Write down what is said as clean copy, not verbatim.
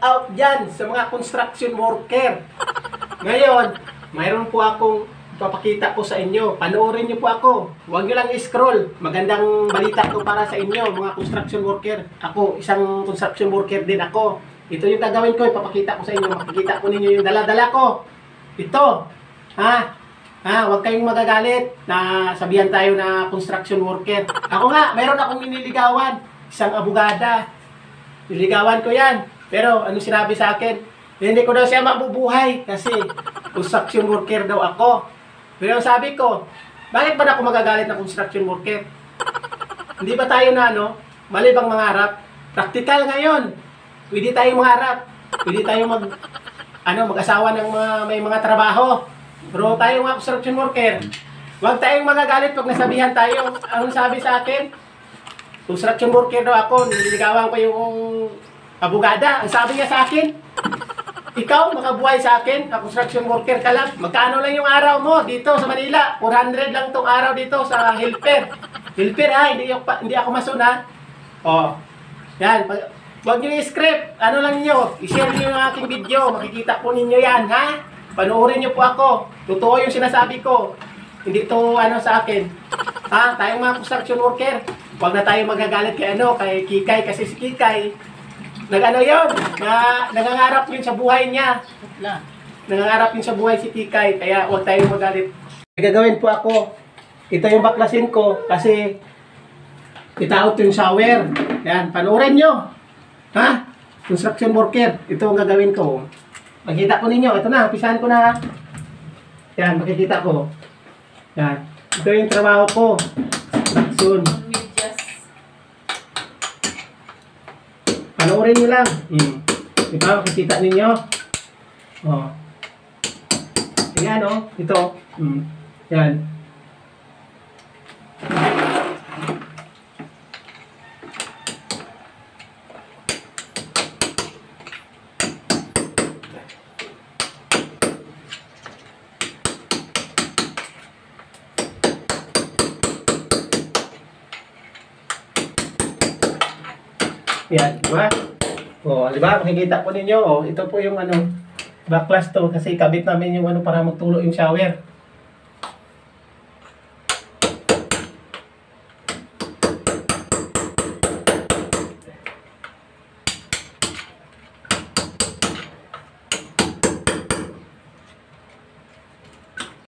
out dyan sa mga construction worker. Ngayon, mayroon po akong papakita ko sa inyo. Panoorin niyo po ako. Huwag niyo lang i-scroll. Magandang balita to para sa inyo, mga construction worker. Ako, isang construction worker din ako. Ito yung gagawin ko, ipapakita ko sa inyo. Makikita ko ninyo yung dala-dala ko. Ito. Huwag kayong magagalit na sabihan tayo na construction worker. Ako nga, mayroon akong nililigawan. Isang abogada. Nililigawan ko yan. Pero ano sinabi sa akin? Hindi ko daw siya mabubuhay kasi construction worker daw ako. Pero sabi ko, bakit ba na ako magagalit na construction worker? Hindi ba tayo na mali bang mangarap? Practical ngayon. Pwede tayong mangarap. Pwede tayong mag-asawa ng may mga trabaho. Pero tayo mga construction worker, huwag tayong magagalit pag nasabihan tayo. Ang sabi sa akin, construction worker daw ako, nililigawan ko yung abogada. Ang sabi niya sa akin, ikaw, makabuhay sa akin, construction worker ka lang. Magkano lang yung araw mo dito sa Manila? 400 lang tong araw dito sa helper. Helper hindi ako mason ha. O, yan. Huwag nyo i-script. Ano lang nyo, i-share nyo yung aking video. Makikita po ninyo yan ha. Panoorin nyo po ako. Totoo yung sinasabi ko. Hindi to sa akin. Tayong mga construction worker, huwag na tayo magagalit kay kay Kikay kasi si Kikay. Nangangarap yun sa buhay niya. Nangangarap yun sa buhay si Kikay. Kaya huwag tayong magalit. Gagawin po ako. Ito yung baklasin ko. Kasi itaot yung shower. Yan, panoorin nyo. Construction worker. Ito ang gagawin ko. Makikita ko ninyo. Ito na, umpisahan ko na. Yan, makikita ko. Yan. Ito yung trabaho ko. Soon. Panoorin nyo lang. Diba? Makikita ninyo. Ayan ito. Yan. Yan, diba? Diba? Makikita po ninyo, ito po yung backlash to kasi kabit namin yung para magtulo yung shower.